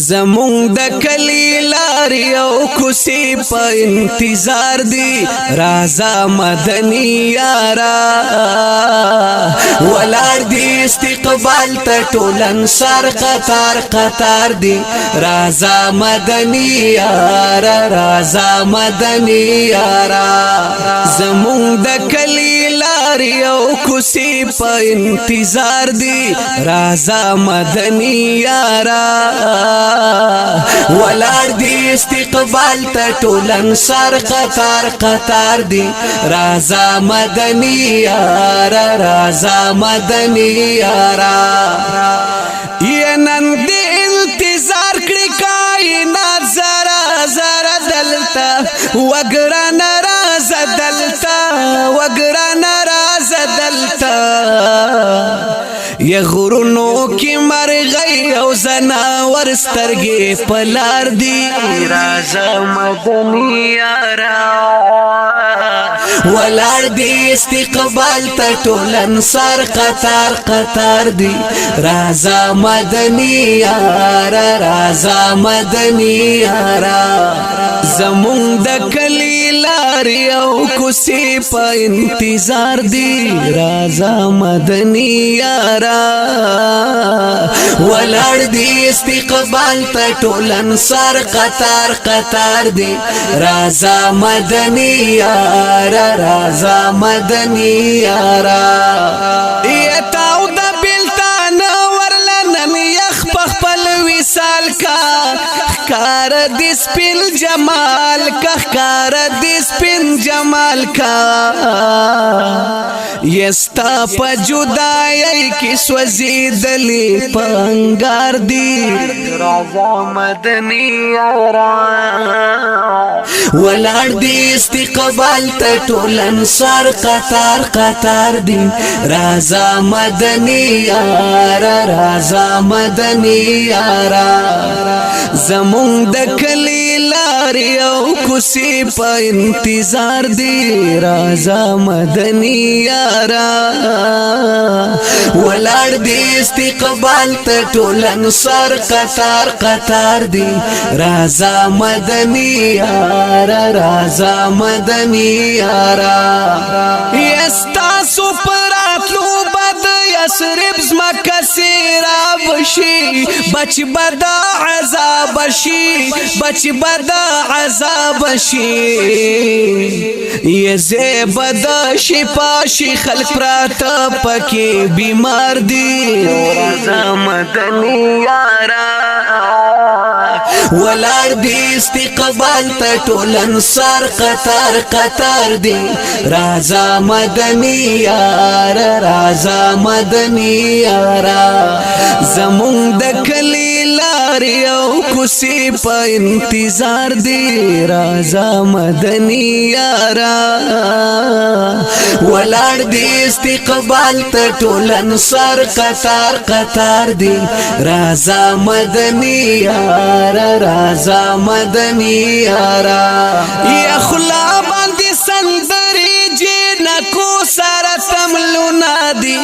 زمون د کلی لار یو کوسی په انتظار دی رازا مدنی یارا ولار دی استقبال ته ټولن سر قطار قطار دی رازا مدنی یارا رازا مدنی یارا زمون د کلی لار یو کوسی په انتظار دی رازا مدنی یارا ولار دی استقبال ته ټولن سر قطار قطار دی رازا مدنی یارا رازا مدنی یارا یہ نن دی انتظار کړی کائنات زرا زرا دلتا وګرا ناراض دلتا وګرا ناراض دلتا یا غرونو کی مرغی او زناور سترګې پلار دی رازا مدنی یارا ولار دی استقبال ته ټولن سر قطار قطار دی رازا مدنی یارا رازا مدنی یارا زمون د کلی لار یو کوسی په انتظار دی رازا مدنی یارا ولار دی استقبال ته ټولن سر قطار قطار دی رازا مدنی یارا رازا مدنی یارا یتاو د بلتان ورلنن یخ پخپل وصال کا کار د سپین جمال کا کار د سپین جمال کا یستا په جدای کی سوزیدلی پنگار دی رازا مدنی یارا ولار دی استقبال ته ټولن سر قطار قطار دی رازا مدنی یارا رازا مدنی یارا زمون د کلی لار یو کوسی په انتظار دی رازا مدنی یارا ولار دی استقبال ته ټولن سر قطار قطار دی رازا مدنی یارا رازا مدنی یارا یستاسو پراتلو بد یسرب زمکه سیرا بشی بچ بدا عذاب شی بچ بدا عذاب شی یزه بدا شفا شی خلق پراتا پکی بیمار دی رازا مدنی یارا ولار دی استقبال ته ټولن سر قطار قطار دی رازا مدنی یارا رازا مدنی یارا زمون د کلی لار یو کوسی په انتظار دی رازا مدنی یارا ولار دی استقبال ته ټولن سر قطار قطار دی رازا مدنی یارا رازا مدنی یارا یا خلا باندې سندری جنکو سره تملونا دی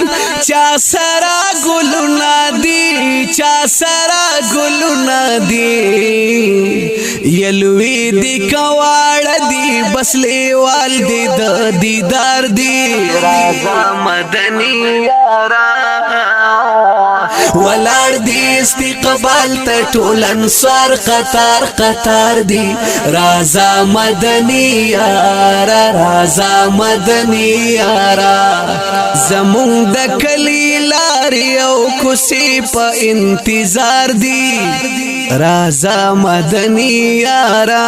چا سرا گلونا دی چا سرا گلونا دی یلوی دی کواړ دی بسلی وال دی د دیدار دی رازا مدنی یارا ولار دی استقبال ته ټولن سر قطار قطار دی رازا مدنی یارا رازا مدنی یارا زمون د کلی لار یو کوسی په انتظار دی رازا مدنی یارا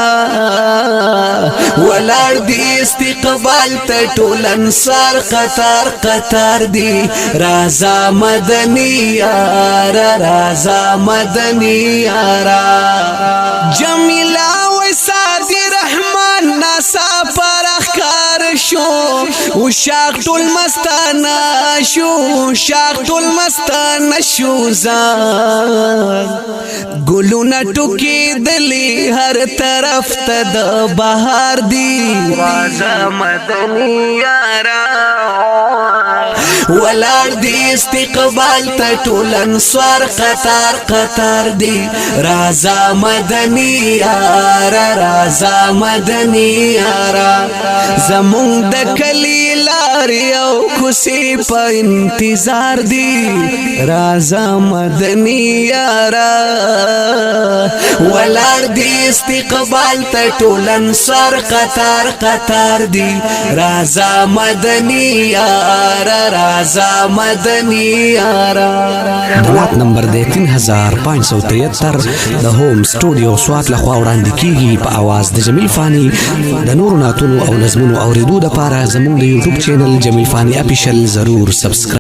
ولار دی استقبال ته ټولن سر قطار قطار دی رازا مدنی یارا رازا مدنی یارا جمیلا و سادی رحمان ناسا پر اخکار شو و شاق ټول مستانه شو شاق ټول مستانه شو زان ګلونه ټوکی دلی هر طرف ته د بهار دی رازا مدنی یارا ولار دی استقبال ته ټول انصار قطار قطار دی رازا مدنی یارا رازا مدنی یارا زمون د کلی لارې او کوڅې په انتظار دی رازا مدنی یارا ولار دی استقبال ته ټول انصار قطار قطار دی رازا مدنی یارا رازا مدنی یارا دلات نمبر دی 3573 د هوم سټوډیو سوات لخوا وړاندې کیږي په आवाज د جمیل فانی د نورو نعتونو او نظمونو اوریدو دپاره زموږ د یوټیوب چینل جمیل فانی اپیشل ضرور سبسکرایب